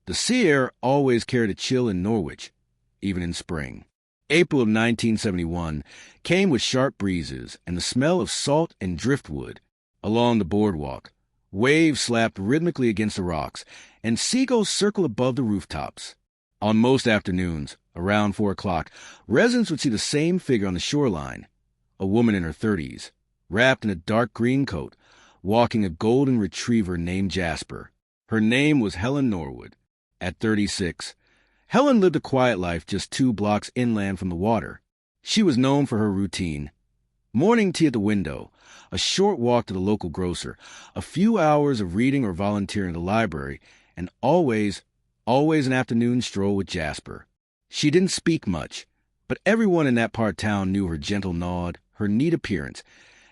The sea air always carried a chill in Norwich, even in spring. April of 1971 came with sharp breezes and the smell of salt and driftwood. Along the boardwalk, waves slapped rhythmically against the rocks, and seagulls circled above the rooftops. On most afternoons, around 4 o'clock, residents would see the same figure on the shoreline, a woman in her 30s, wrapped in a dark green coat, walking a golden retriever named Jasper. Her name was Helen Norwood. At 36, Helen lived a quiet life just 2 blocks inland from the water. She was known for her routine. Morning tea at the window, a short walk to the local grocer, a few hours of reading or volunteering at the library, and always an afternoon stroll with Jasper. She didn't speak much, but everyone in that part of town knew her gentle nod, her neat appearance,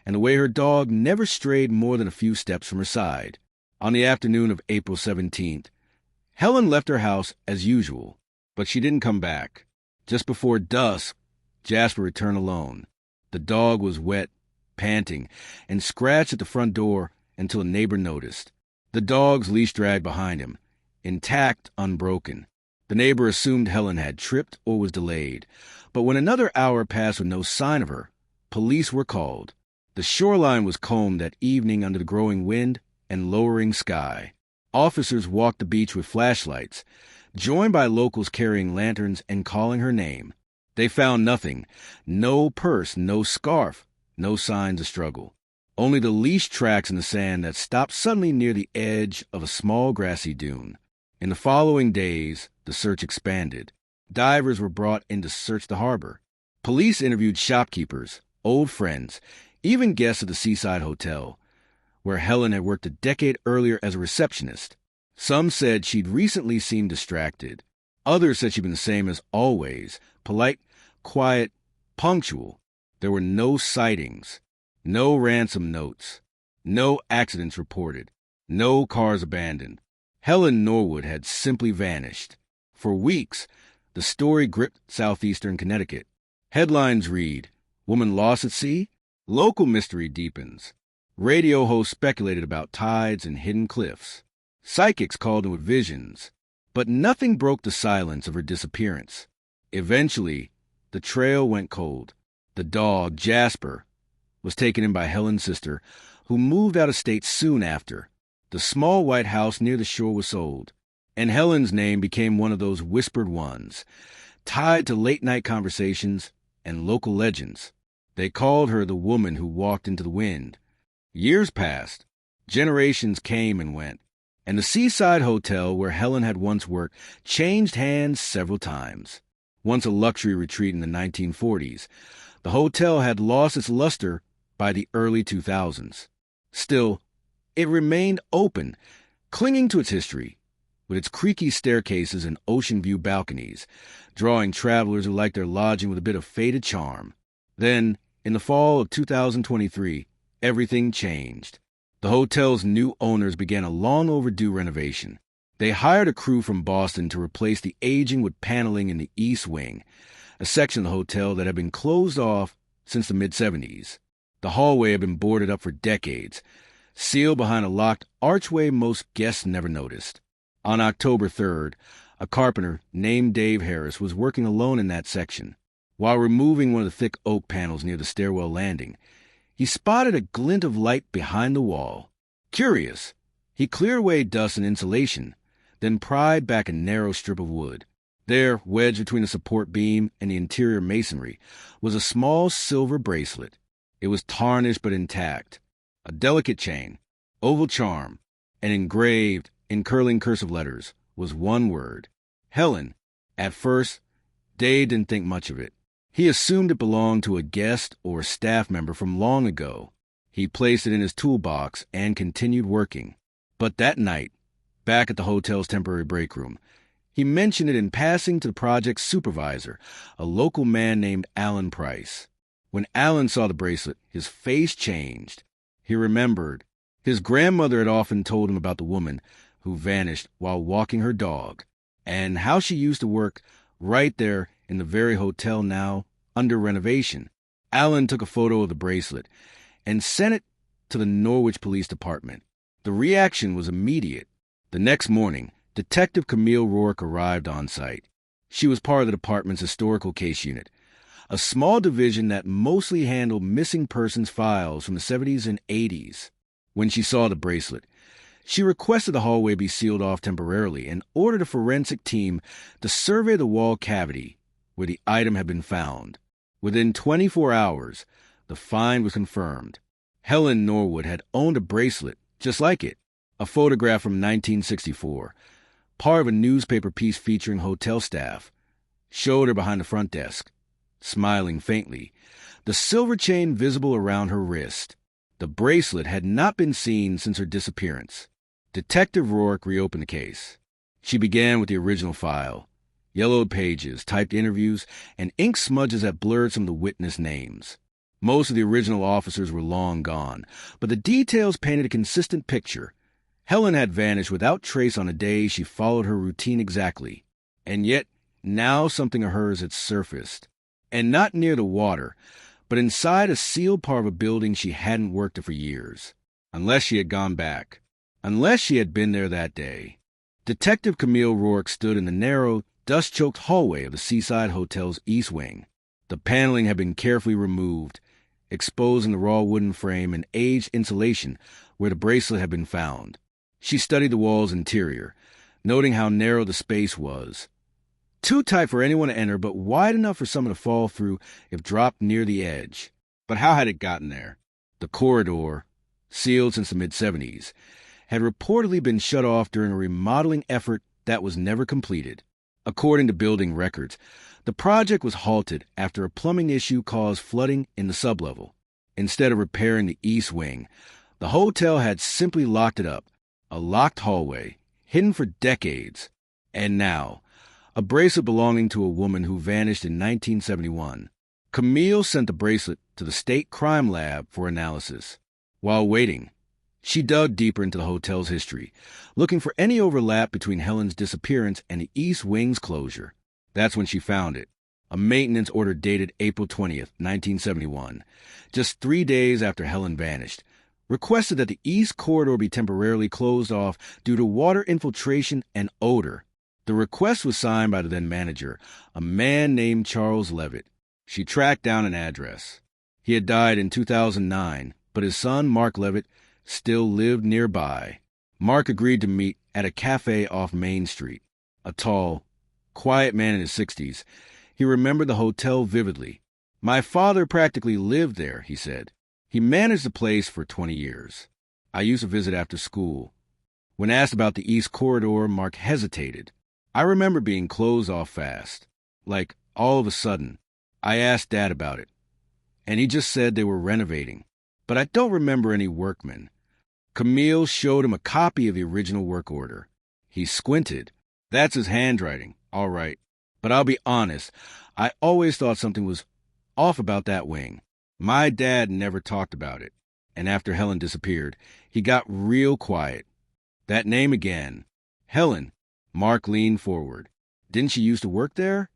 and the way her dog never strayed more than a few steps from her side. On the afternoon of April 17th, Helen left her house as usual, but she didn't come back. Just before dusk, Jasper returned alone. The dog was wet, panting, and scratched at the front door until a neighbor noticed. The dog's leash dragged behind him, intact, unbroken. The neighbor assumed Helen had tripped or was delayed, but when another hour passed with no sign of her, police were called. The shoreline was combed that evening under the growing wind and lowering sky. Officers walked the beach with flashlights, joined by locals carrying lanterns and calling her name. They found nothing. No purse, no scarf, no signs of struggle. Only the leash tracks in the sand that stopped suddenly near the edge of a small grassy dune. In the following days, the search expanded. Divers were brought in to search the harbor. Police interviewed shopkeepers, old friends, even guests at the seaside hotel, where Helen had worked a decade earlier as a receptionist. Some said she'd recently seemed distracted. Others said she'd been the same as always, polite, quiet, punctual. There were no sightings, no ransom notes, no accidents reported, no cars abandoned. Helen Norwood had simply vanished. For weeks, the story gripped southeastern Connecticut. Headlines read, "Woman lost at sea? Local mystery deepens." Radio hosts speculated about tides and hidden cliffs. Psychics called in with visions, but nothing broke the silence of her disappearance. Eventually, the trail went cold. The dog, Jasper, was taken in by Helen's sister, who moved out of state soon after. The small white house near the shore was sold, and Helen's name became one of those whispered ones, tied to late-night conversations and local legends. They called her the woman who walked into the wind. Years passed, generations came and went, and the seaside hotel where Helen had once worked changed hands several times. Once a luxury retreat in the 1940s, the hotel had lost its luster by the early 2000s. Still, it remained open, clinging to its history, with its creaky staircases and ocean view balconies, drawing travelers who liked their lodging with a bit of faded charm. Then, in the fall of 2023, everything changed. The hotel's new owners began a long overdue renovation. They hired a crew from Boston to replace the aging wood paneling in the East Wing, a section of the hotel that had been closed off since the mid-'70s. The hallway had been boarded up for decades, sealed behind a locked archway most guests never noticed. On October 3rd, a carpenter named Dave Harris was working alone in that section. While removing one of the thick oak panels near the stairwell landing, he spotted a glint of light behind the wall. Curious, he cleared away dust and insulation, then pried back a narrow strip of wood. There, wedged between the support beam and the interior masonry, was a small silver bracelet. It was tarnished but intact. A delicate chain, oval charm, and engraved in curling cursive letters was one word, Helen. At first, Dave didn't think much of it. He assumed it belonged to a guest or staff member from long ago. He placed it in his toolbox and continued working. But that night, back at the hotel's temporary break room, he mentioned it in passing to the project's supervisor, a local man named Alan Price. When Alan saw the bracelet, his face changed. He remembered. His grandmother had often told him about the woman who vanished while walking her dog, and how she used to work right there in the very hotel now under renovation. Alan took a photo of the bracelet and sent it to the Norwich Police Department. The reaction was immediate. The next morning, Detective Camille Rourke arrived on site. She was part of the department's historical case unit, a small division that mostly handled missing persons files from the 70s and 80s. When she saw the bracelet, she requested the hallway be sealed off temporarily and ordered a forensic team to survey the wall cavity where the item had been found. Within 24 hours, the find was confirmed. Helen Norwood had owned a bracelet just like it, a photograph from 1964, part of a newspaper piece featuring hotel staff, showed her behind the front desk, smiling faintly, the silver chain visible around her wrist. The bracelet had not been seen since her disappearance. Detective Rourke reopened the case. She began with the original file, yellowed pages, typed interviews, and ink smudges that blurred some of the witness names. Most of the original officers were long gone, but the details painted a consistent picture. Helen had vanished without trace on a day she followed her routine exactly. And yet, now something of hers had surfaced. And not near the water, but inside a sealed part of a building she hadn't worked at for years. Unless she had gone back. Unless she had been there that day. Detective Camille Rourke stood in the narrow, dust-choked hallway of the Seaside Hotel's East Wing. The paneling had been carefully removed, exposing the raw wooden frame and aged insulation where the bracelet had been found. She studied the wall's interior, noting how narrow the space was. Too tight for anyone to enter, but wide enough for someone to fall through if dropped near the edge. But how had it gotten there? The corridor, sealed since the mid-70s, had reportedly been shut off during a remodeling effort that was never completed. According to building records, the project was halted after a plumbing issue caused flooding in the sublevel. Instead of repairing the east wing, the hotel had simply locked it up, a locked hallway, hidden for decades. And now, a bracelet belonging to a woman who vanished in 1971. Camille sent the bracelet to the state crime lab for analysis. While waiting, she dug deeper into the hotel's history, looking for any overlap between Helen's disappearance and the East Wing's closure. That's when she found it. A maintenance order dated April 20th, 1971, just 3 days after Helen vanished, requested that the East Corridor be temporarily closed off due to water infiltration and odor. The request was signed by the then manager, a man named Charles Levitt. She tracked down an address. He had died in 2009, but his son, Mark Levitt, still lived nearby. Mark agreed to meet at a cafe off Main Street. A tall, quiet man in his 60s, he remembered the hotel vividly. "My father practically lived there," he said. "He managed the place for 20 years. I used to visit after school." When asked about the East Corridor, Mark hesitated. "I remember being closed off fast. Like, all of a sudden. I asked Dad about it, and he just said they were renovating. But I don't remember any workmen." Camille showed him a copy of the original work order. He squinted. "That's his handwriting, all right. But I'll be honest, I always thought something was off about that wing. My dad never talked about it. And after Helen disappeared, he got real quiet. That name again. Helen." Mark leaned forward. "Didn't she used to work there?"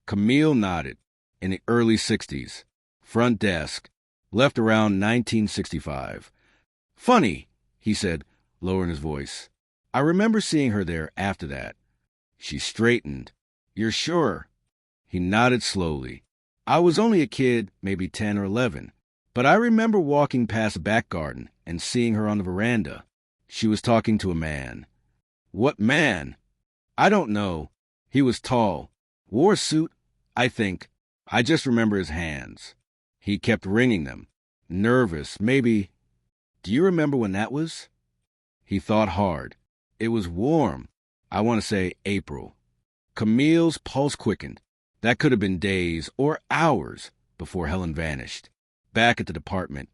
Camille nodded. "In the early 60s. Front desk. Left around 1965. "Funny," he said, lowering his voice. "I remember seeing her there after that." She straightened. "You're sure?" He nodded slowly. "I was only a kid, maybe 10 or 11, but I remember walking past the back garden and seeing her on the veranda. She was talking to a man." "What man?" "I don't know. He was tall. Wore a suit, I think. I just remember his hands. He kept wringing them. Nervous, maybe. Do you remember when that was?" He thought hard. "It was warm. I want to say April." Camille's pulse quickened. That could have been days or hours before Helen vanished. Back at the department,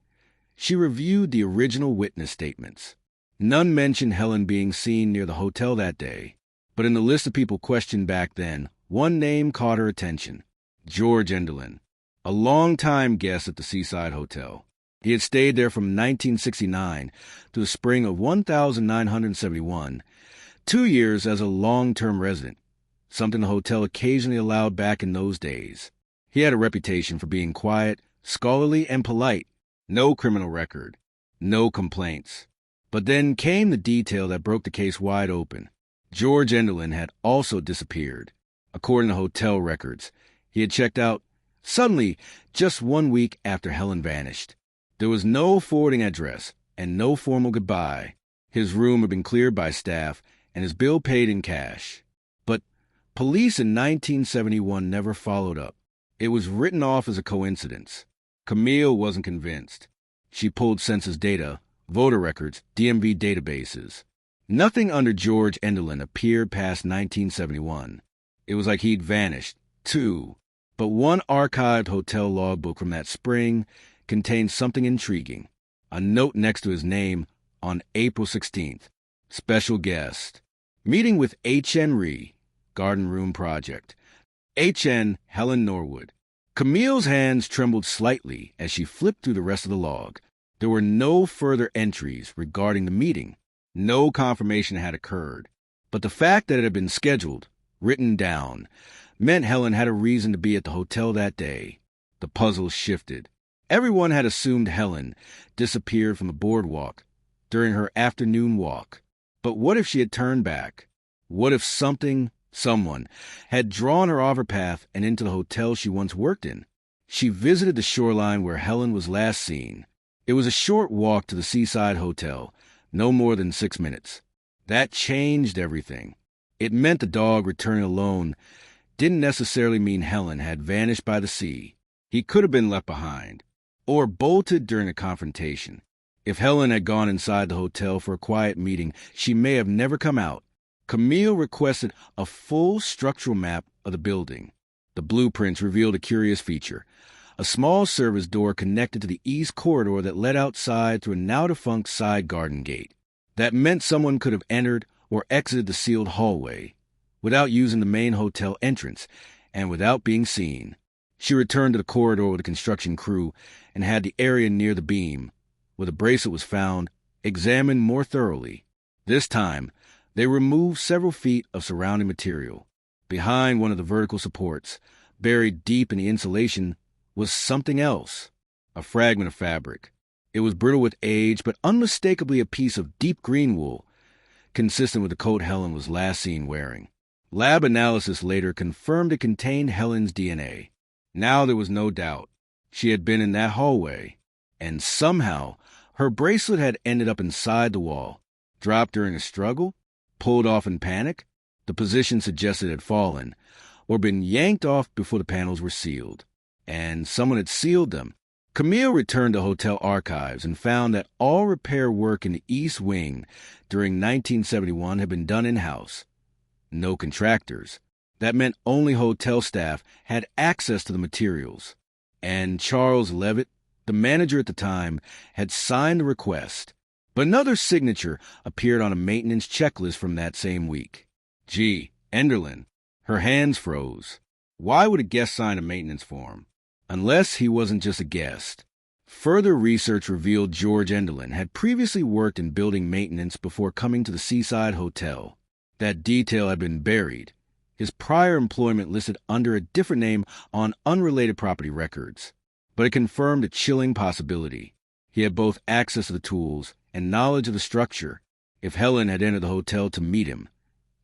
she reviewed the original witness statements. None mentioned Helen being seen near the hotel that day. But in the list of people questioned back then, one name caught her attention. George Enderlin, a long-time guest at the Seaside Hotel. He had stayed there from 1969 to the spring of 1971, 2 years as a long-term resident, something the hotel occasionally allowed back in those days. He had a reputation for being quiet, scholarly, and polite. No criminal record. No complaints. But then came the detail that broke the case wide open. George Enderlin had also disappeared. According to hotel records, he had checked out suddenly just 1 week after Helen vanished. There was no forwarding address and no formal goodbye. His room had been cleared by staff and his bill paid in cash. But police in 1971 never followed up. It was written off as a coincidence. Camille wasn't convinced. She pulled census data, voter records, DMV databases. Nothing under George Enderlin appeared past 1971. It was like he'd vanished, too. But one archived hotel logbook from that spring contained something intriguing. A note next to his name on April 16th. Special guest. Meeting with H.N. Rhee, Garden Room Project. H.N. Helen Norwood. Camille's hands trembled slightly as she flipped through the rest of the log. There were no further entries regarding the meeting. No confirmation had occurred. But the fact that it had been scheduled, written down, meant Helen had a reason to be at the hotel that day. The puzzle shifted. Everyone had assumed Helen disappeared from the boardwalk during her afternoon walk. But what if she had turned back? What if someone, had drawn her off her path and into the hotel she once worked in? She visited the shoreline where Helen was last seen. It was a short walk to the seaside hotel, no more than 6 minutes. That changed everything. It meant the dog returning alone didn't necessarily mean Helen had vanished by the sea. He could have been left behind, or bolted during a confrontation. If Helen had gone inside the hotel for a quiet meeting, she may have never come out. Camille requested a full structural map of the building. The blueprints revealed a curious feature. A small service door connected to the east corridor that led outside through a now-defunct side garden gate. That meant someone could have entered or exited the sealed hallway without using the main hotel entrance and without being seen. She returned to the corridor with the construction crew and had the area near the beam, where the bracelet was found, examined more thoroughly. This time, they removed several feet of surrounding material. Behind one of the vertical supports, buried deep in the insulation, was something else, a fragment of fabric. It was brittle with age, but unmistakably a piece of deep green wool, consistent with the coat Helen was last seen wearing. Lab analysis later confirmed it contained Helen's DNA. Now there was no doubt. She had been in that hallway, and somehow her bracelet had ended up inside the wall. Dropped during a struggle? Pulled off in panic? The position suggested it had fallen, or been yanked off before the panels were sealed. And someone had sealed them. Camille returned to hotel archives and found that all repair work in the East Wing during 1971 had been done in-house. No contractors. That meant only hotel staff had access to the materials. And Charles Levitt, the manager at the time, had signed the request. But another signature appeared on a maintenance checklist from that same week. Gee, Enderlin. Her hands froze. Why would a guest sign a maintenance form? Unless he wasn't just a guest. Further research revealed George Enderlin had previously worked in building maintenance before coming to the Seaside Hotel. That detail had been buried. His prior employment listed under a different name on unrelated property records. But it confirmed a chilling possibility. He had both access to the tools and knowledge of the structure. If Helen had entered the hotel to meet him,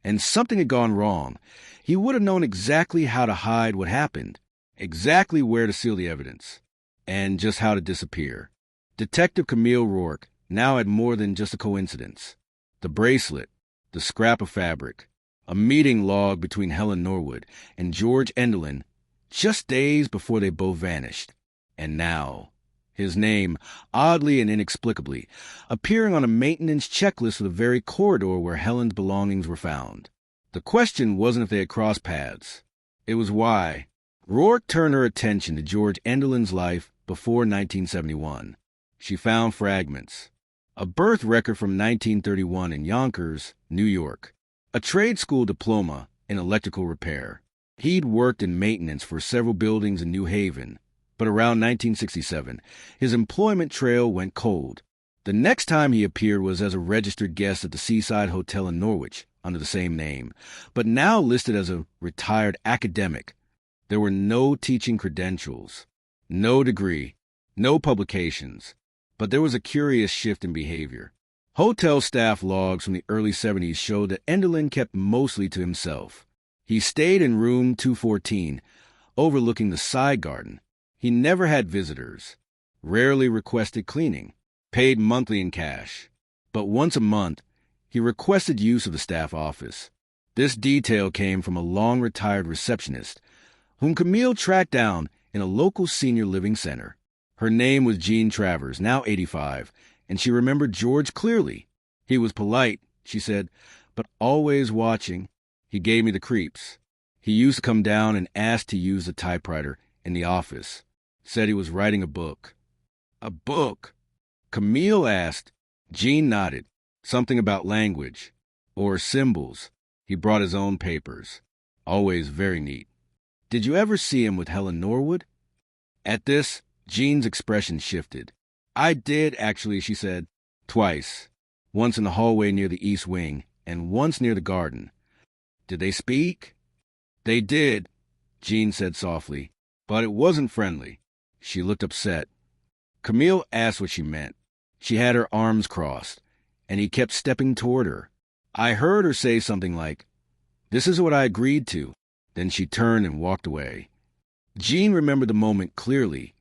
and something had gone wrong, he would have known exactly how to hide what happened, exactly where to seal the evidence, and just how to disappear. Detective Camille Rourke now had more than just a coincidence. The bracelet, the scrap of fabric, a meeting log between Helen Norwood and George Enderlin just days before they both vanished. And now, his name, oddly and inexplicably, appearing on a maintenance checklist of the very corridor where Helen's belongings were found. The question wasn't if they had crossed paths. It was why. Rourke turned her attention to George Enderlin's life before 1971. She found fragments. A birth record from 1931 in Yonkers, New York. A trade school diploma in electrical repair. He'd worked in maintenance for several buildings in New Haven, but around 1967, his employment trail went cold. The next time he appeared was as a registered guest at the Seaside Hotel in Norwich, under the same name, but now listed as a retired academic. There were no teaching credentials, no degree, no publications, but there was a curious shift in behavior. Hotel staff logs from the early 70s showed that Enderlin kept mostly to himself. He stayed in room 214, overlooking the side garden. He never had visitors, rarely requested cleaning, paid monthly in cash. But once a month, he requested use of the staff office. This detail came from a long-retired receptionist, whom Camille tracked down in a local senior living center. Her name was Jean Travers, now 85, and she remembered George clearly. He was polite, she said, but always watching. He gave me the creeps. He used to come down and ask to use the typewriter in the office. Said he was writing a book. A book? Camille asked. Jean nodded. Something about language. Or symbols. He brought his own papers. Always very neat. Did you ever see him with Helen Norwood? At this, Jean's expression shifted. I did, actually, she said. Twice. Once in the hallway near the east wing, and once near the garden. Did they speak? They did, Jean said softly, but it wasn't friendly. She looked upset. Camille asked what she meant. She had her arms crossed, and he kept stepping toward her. I heard her say something like, "This is what I agreed to." Then she turned and walked away. Jean remembered the moment clearly,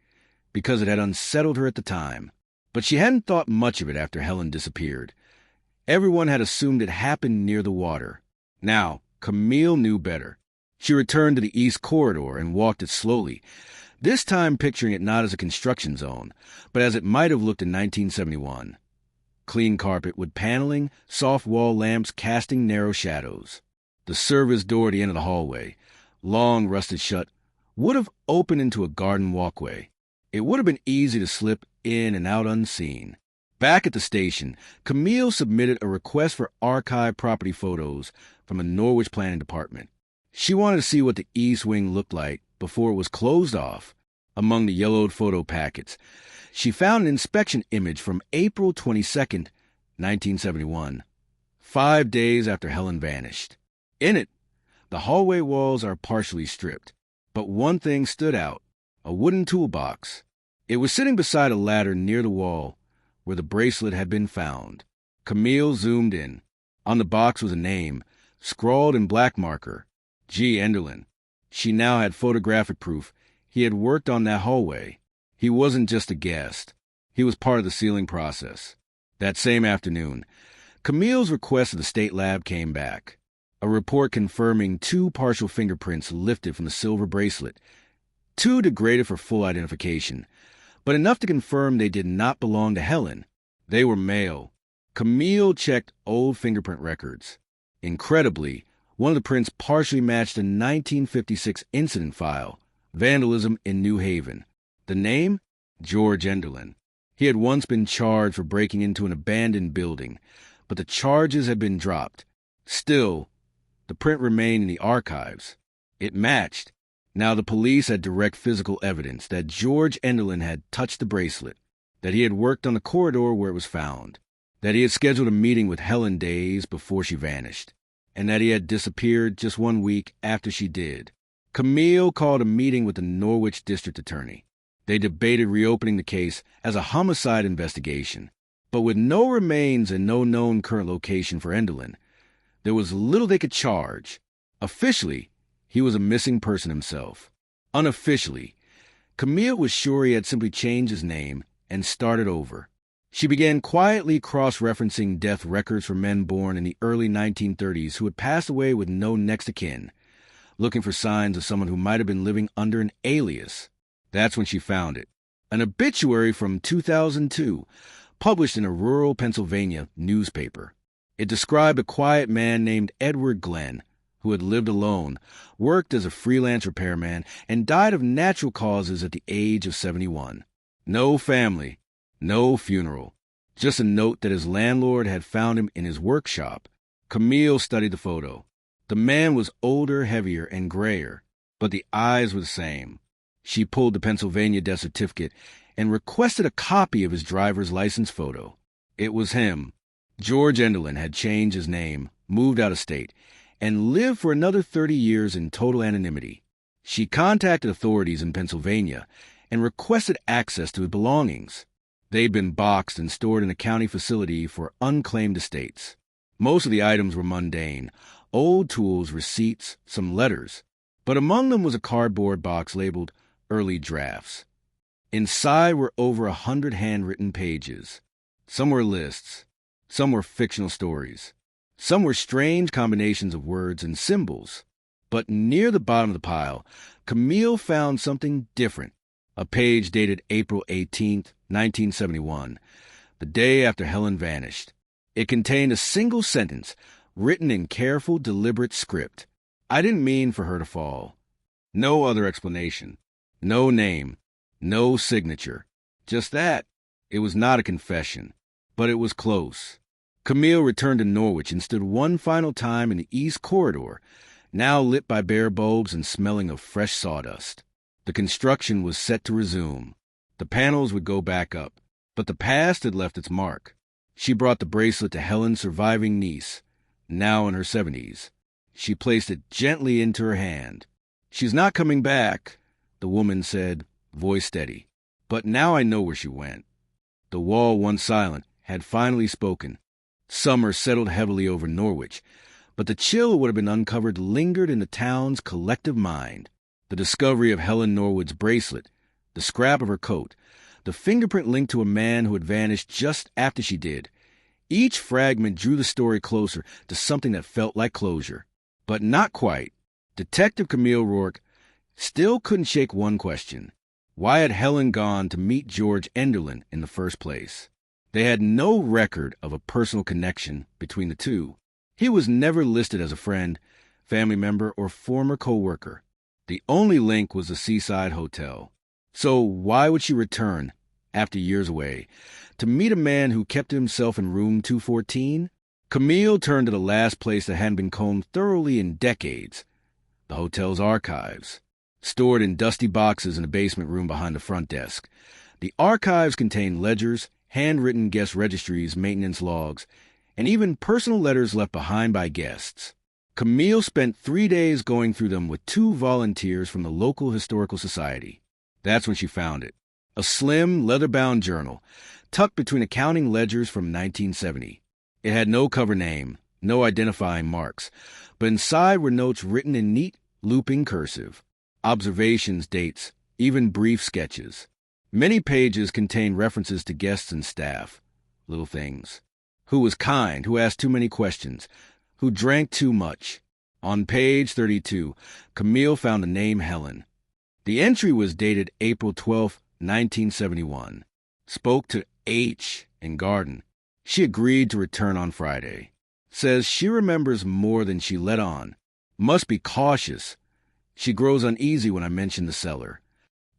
because it had unsettled her at the time. But she hadn't thought much of it after Helen disappeared. Everyone had assumed it happened near the water. Now, Camille knew better. She returned to the east corridor and walked it slowly, this time picturing it not as a construction zone, but as it might have looked in 1971. Clean carpet with paneling, soft wall lamps casting narrow shadows. The service door at the end of the hallway, long rusted shut, would have opened into a garden walkway. It would have been easy to slip in and out unseen. Back at the station, Camille submitted a request for archive property photos from the Norwich Planning Department. She wanted to see what the East Wing looked like before it was closed off. Among the yellowed photo packets, she found an inspection image from April 22nd, 1971, 5 days after Helen vanished. In it, the hallway walls are partially stripped, but one thing stood out, a wooden toolbox. It was sitting beside a ladder near the wall where the bracelet had been found. Camille zoomed in. On the box was a name, scrawled in black marker, G. Enderlin. She now had photographic proof he had worked on that hallway. He wasn't just a guest. He was part of the sealing process. That same afternoon, Camille's request of the state lab came back. A report confirming 2 partial fingerprints lifted from the silver bracelet, 2 degraded for full identification, but enough to confirm they did not belong to Helen. They were male. Camille checked old fingerprint records. Incredibly, one of the prints partially matched a 1956 incident file, vandalism in New Haven. The name? George Enderlin. He had once been charged for breaking into an abandoned building, but the charges had been dropped. Still, the print remained in the archives. It matched. Now the police had direct physical evidence that George Enderlin had touched the bracelet, that he had worked on the corridor where it was found, that he had scheduled a meeting with Helen days before she vanished, and that he had disappeared just 1 week after she did. Camille called a meeting with the Norwich district attorney. They debated reopening the case as a homicide investigation, but with no remains and no known current location for Enderlin, there was little they could charge. Officially, he was a missing person himself. Unofficially, Camille was sure he had simply changed his name and started over. She began quietly cross-referencing death records for men born in the early 1930s who had passed away with no next of kin, looking for signs of someone who might have been living under an alias. That's when she found it. An obituary from 2002, published in a rural Pennsylvania newspaper. It described a quiet man named Edward Glenn, who had lived alone, worked as a freelance repairman, and died of natural causes at the age of 71. No family, no funeral, just a note that his landlord had found him in his workshop. Camille studied the photo. The man was older, heavier, and grayer, but the eyes were the same. She pulled the Pennsylvania death certificate and requested a copy of his driver's license photo. It was him. George Enderlin had changed his name, moved out of state, and lived for another 30 years in total anonymity. She contacted authorities in Pennsylvania and requested access to his belongings. They'd been boxed and stored in a county facility for unclaimed estates. Most of the items were mundane: old tools, receipts, some letters. But among them was a cardboard box labeled Early Drafts. Inside were over 100 handwritten pages. Some were lists. Some were fictional stories. Some were strange combinations of words and symbols. But near the bottom of the pile, Camille found something different. A page dated April 18th, 1971, the day after Helen vanished. It contained a single sentence, written in careful, deliberate script. "I didn't mean for her to fall." No other explanation. No name. No signature. Just that. It was not a confession, but it was close. Camille returned to Norwich and stood one final time in the East Corridor, now lit by bare bulbs and smelling of fresh sawdust. The construction was set to resume. The panels would go back up, but the past had left its mark. She brought the bracelet to Helen's surviving niece, now in her 70s. She placed it gently into her hand. "She's not coming back," the woman said, voice steady. "But now I know where she went." The wall, once silent, had finally spoken. Summer settled heavily over Norwich, but the chill it would have been uncovered lingered in the town's collective mind. The discovery of Helen Norwood's bracelet, the scrap of her coat, the fingerprint linked to a man who had vanished just after she did. Each fragment drew the story closer to something that felt like closure. But not quite. Detective Camille Rourke still couldn't shake one question. Why had Helen gone to meet George Enderlin in the first place? They had no record of a personal connection between the two. He was never listed as a friend, family member, or former co-worker. The only link was the seaside hotel. So why would she return, after years away, to meet a man who kept himself in room 214? Camille turned to the last place that hadn't been combed thoroughly in decades, the hotel's archives. Stored in dusty boxes in the basement room behind the front desk, the archives contained ledgers, handwritten guest registries, maintenance logs, and even personal letters left behind by guests. Camille spent 3 days going through them with 2 volunteers from the local historical society. That's when she found it. A slim, leather-bound journal, tucked between accounting ledgers from 1970. It had no cover name, no identifying marks, but inside were notes written in neat, looping cursive. Observations, dates, even brief sketches. Many pages contained references to guests and staff. Little things. Who was kind, who asked too many questions, who drank too much. On page 32, Camille found the name Helen. The entry was dated April 12, 1971. Spoke to H in Garden. She agreed to return on Friday. Says she remembers more than she let on. Must be cautious. She grows uneasy when I mention the cellar.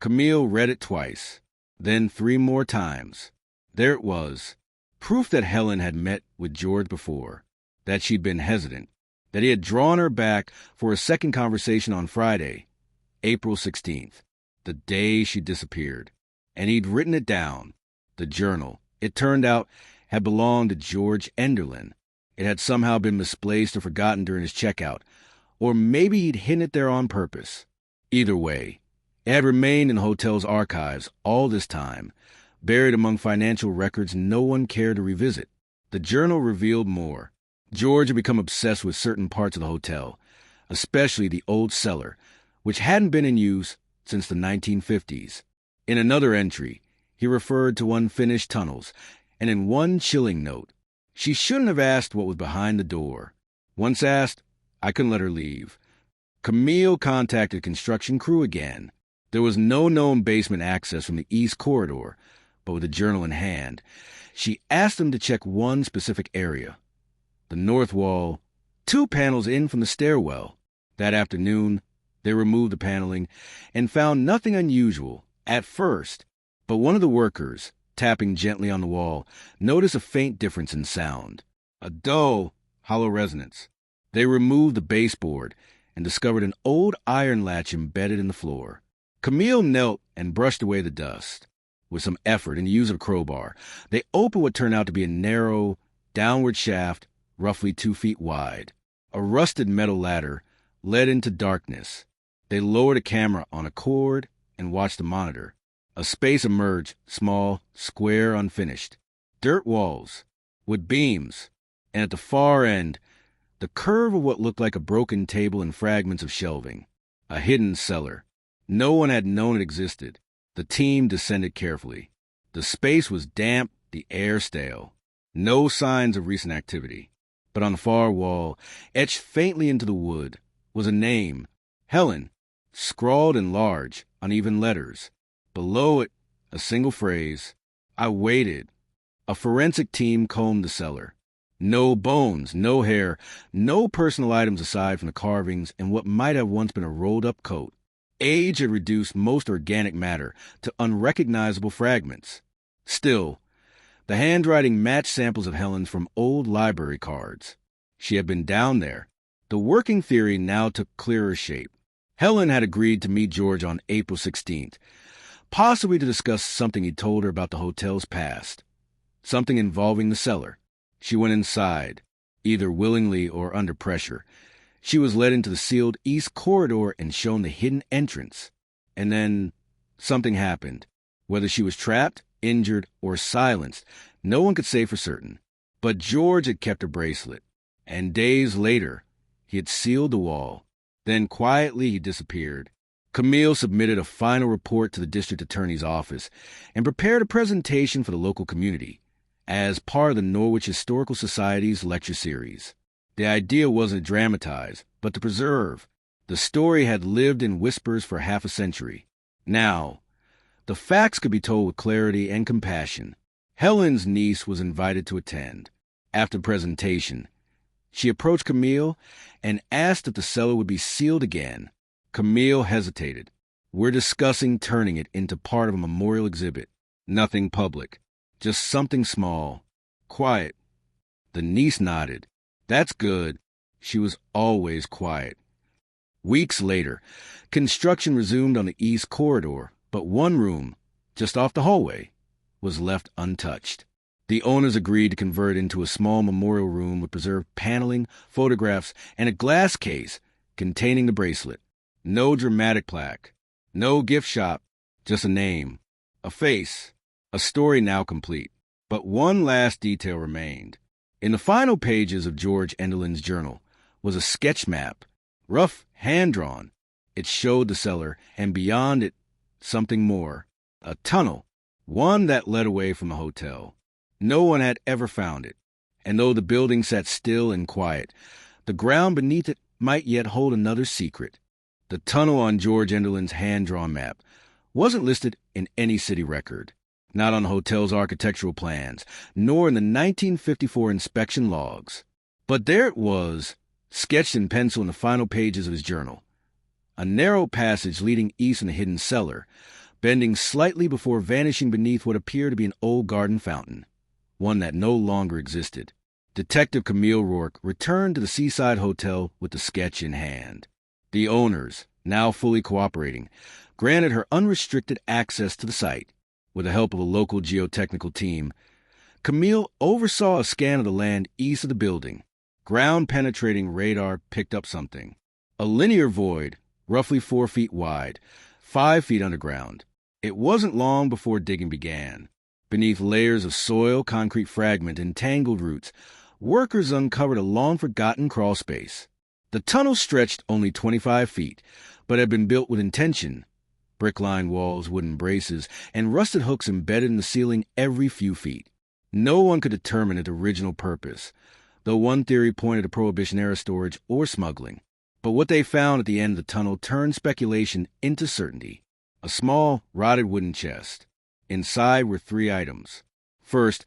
Camille read it twice, then 3 more times. There it was. Proof that Helen had met with George before, that she'd been hesitant, that he had drawn her back for a second conversation on Friday, April 16th, the day she disappeared. And he'd written it down. The journal, it turned out, had belonged to George Enderlin. It had somehow been misplaced or forgotten during his checkout, or maybe he'd hidden it there on purpose. Either way, it had remained in the hotel's archives all this time, buried among financial records no one cared to revisit. The journal revealed more. George had become obsessed with certain parts of the hotel, especially the old cellar, which hadn't been in use since the 1950s. In another entry, he referred to unfinished tunnels, and in one chilling note, she shouldn't have asked what was behind the door. Once asked, I couldn't let her leave. Camille contacted construction crew again. There was no known basement access from the East Corridor, but with the journal in hand, she asked them to check one specific area. The north wall, 2 panels in from the stairwell. That afternoon, they removed the paneling and found nothing unusual at first, but one of the workers, tapping gently on the wall, noticed a faint difference in sound, a dull, hollow resonance. They removed the baseboard and discovered an old iron latch embedded in the floor. Camille knelt and brushed away the dust. With some effort and the use of a crowbar, they opened what turned out to be a narrow, downward shaft, roughly 2 feet wide. A rusted metal ladder led into darkness. They lowered a camera on a cord and watched the monitor. A space emerged, small, square, unfinished. Dirt walls, with beams, and at the far end, the curve of what looked like a broken table and fragments of shelving. A hidden cellar. No one had known it existed. The team descended carefully. The space was damp, the air stale. No signs of recent activity. But on the far wall, etched faintly into the wood, was a name, Helen, scrawled in large, uneven letters. Below it, a single phrase, I waited. A forensic team combed the cellar. No bones, no hair, no personal items aside from the carvings and what might have once been a rolled-up coat. Age had reduced most organic matter to unrecognizable fragments. Still, the handwriting matched samples of Helen's from old library cards. She had been down there. The working theory now took clearer shape. Helen had agreed to meet George on April 16th, possibly to discuss something he'd told her about the hotel's past, something involving the cellar. She went inside, either willingly or under pressure. She was led into the sealed east corridor and shown the hidden entrance. And then something happened. Whether she was trapped, injured, or silenced, no one could say for certain. But George had kept her bracelet, and days later, he had sealed the wall. Then quietly he disappeared. Camille submitted a final report to the district attorney's office and prepared a presentation for the local community as part of the Norwich Historical Society's lecture series. The idea wasn't to dramatize, but to preserve. The story had lived in whispers for half a century. Now, the facts could be told with clarity and compassion. Helen's niece was invited to attend. After the presentation, she approached Camille and asked if the cellar would be sealed again. Camille hesitated. We're discussing turning it into part of a memorial exhibit. Nothing public. Just something small. Quiet. The niece nodded. That's good. She was always quiet. Weeks later, construction resumed on the east corridor, but one room, just off the hallway, was left untouched. The owners agreed to convert it into a small memorial room with preserved paneling, photographs, and a glass case containing the bracelet. No dramatic plaque, no gift shop, just a name, a face, a story now complete. But one last detail remained. In the final pages of George Enderlin's journal was a sketch map, rough, hand-drawn. It showed the cellar, and beyond it, something more, a tunnel, one that led away from the hotel. No one had ever found it, and though the building sat still and quiet, the ground beneath it might yet hold another secret. The tunnel on George Enderlin's hand-drawn map wasn't listed in any city record, not on the hotel's architectural plans, nor in the 1954 inspection logs. But there it was, sketched in pencil in the final pages of his journal. A narrow passage leading east in a hidden cellar, bending slightly before vanishing beneath what appeared to be an old garden fountain, one that no longer existed. Detective Camille Rourke returned to the Seaside Hotel with the sketch in hand. The owners, now fully cooperating, granted her unrestricted access to the site. With the help of a local geotechnical team, Camille oversaw a scan of the land east of the building. Ground-penetrating radar picked up something. A linear void, roughly 4 feet wide, 5 feet underground. It wasn't long before digging began. Beneath layers of soil, concrete fragment, and tangled roots, workers uncovered a long-forgotten crawlspace. The tunnel stretched only 25 feet, but had been built with intention. Brick-lined walls, wooden braces, and rusted hooks embedded in the ceiling every few feet. No one could determine its original purpose, though one theory pointed to Prohibition-era storage or smuggling. But what they found at the end of the tunnel turned speculation into certainty. A small, rotted wooden chest. Inside were 3 items. First,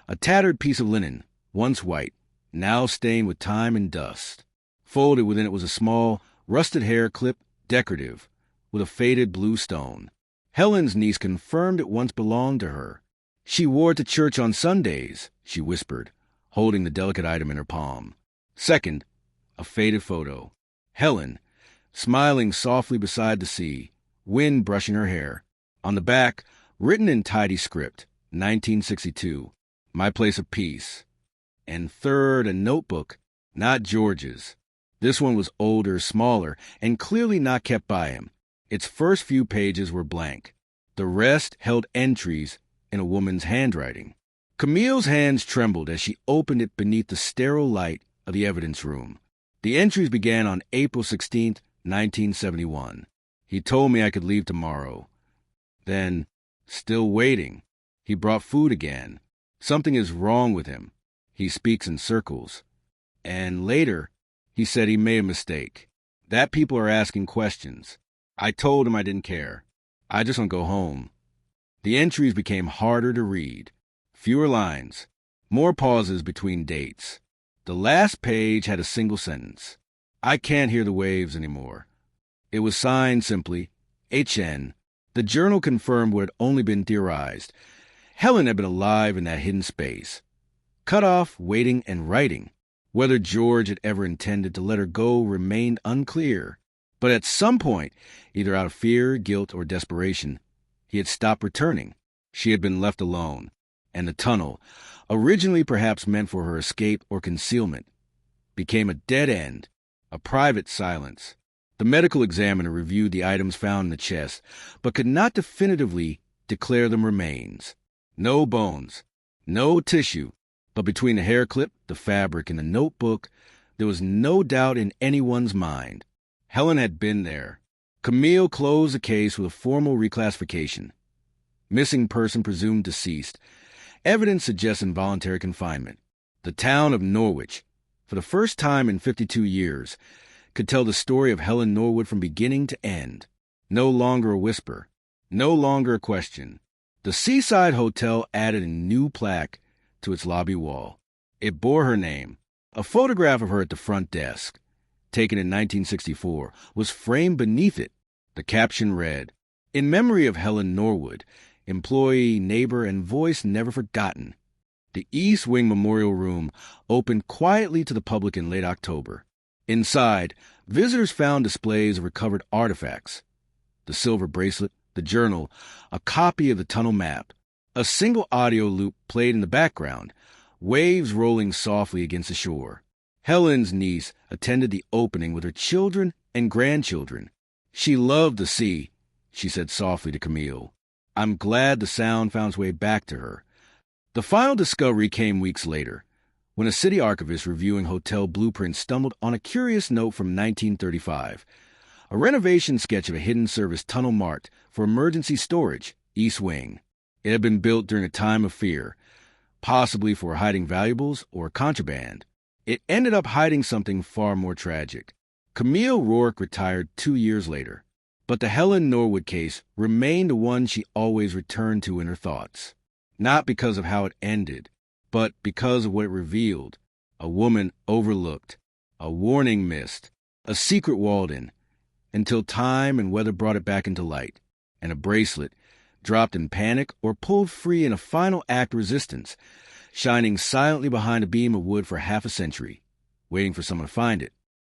a tattered piece of linen, once white, now stained with time and dust. Folded within it was a small, rusted hair clip, decorative, with a faded blue stone. Helen's niece confirmed it once belonged to her. She wore it to church on Sundays, she whispered, holding the delicate item in her palm. Second, a faded photo. Helen, smiling softly beside the sea, wind brushing her hair. On the back, written in tidy script, 1962, My Place of Peace. And third, a notebook, not George's. This one was older, smaller, and clearly not kept by him. Its first few pages were blank. The rest held entries in a woman's handwriting. Camille's hands trembled as she opened it beneath the sterile light of the evidence room. The entries began on April 16, 1971. He told me I could leave tomorrow. Then, still waiting, he brought food again. Something is wrong with him. He speaks in circles. And later, he said he made a mistake. That people are asking questions. I told him I didn't care. I just want to go home. The entries became harder to read. Fewer lines. More pauses between dates. The last page had a single sentence. I can't hear the waves anymore. It was signed simply, HN. The journal confirmed what had only been theorized. Helen had been alive in that hidden space. Cut off, waiting, and writing. Whether George had ever intended to let her go remained unclear. But at some point, either out of fear, guilt, or desperation, he had stopped returning. She had been left alone. And the tunnel, originally perhaps meant for her escape or concealment, became a dead end, a private silence. The medical examiner reviewed the items found in the chest, but could not definitively declare them remains. No bones, no tissue, but between the hair clip, the fabric, and the notebook, there was no doubt in anyone's mind. Helen had been there. Camille closed the case with a formal reclassification. Missing person presumed deceased. Evidence suggests involuntary confinement. The town of Norwich, for the first time in 52 years, could tell the story of Helen Norwood from beginning to end. No longer a whisper. No longer a question. The Seaside Hotel added a new plaque to its lobby wall. It bore her name. A photograph of her at the front desk, taken in 1964, was framed beneath it. The caption read, "In memory of Helen Norwood, employee, neighbor, and voice never forgotten." The East Wing Memorial Room opened quietly to the public in late October. Inside, visitors found displays of recovered artifacts. The silver bracelet, the journal, a copy of the tunnel map. A single audio loop played in the background, waves rolling softly against the shore. Helen's niece attended the opening with her children and grandchildren. She loved the sea, she said softly to Camille. I'm glad the sound found its way back to her. The final discovery came weeks later, when a city archivist reviewing hotel blueprints stumbled on a curious note from 1935, a renovation sketch of a hidden service tunnel marked for emergency storage, East Wing. It had been built during a time of fear, possibly for hiding valuables or contraband. It ended up hiding something far more tragic. Camille Rourke retired 2 years later, but the Helen Norwood case remained the one she always returned to in her thoughts. Not because of how it ended, but because of what it revealed. A woman overlooked, a warning missed, a secret walled in, until time and weather brought it back into light, and a bracelet, dropped in panic or pulled free in a final act of resistance, shining silently behind a beam of wood for half a century, waiting for someone to find it.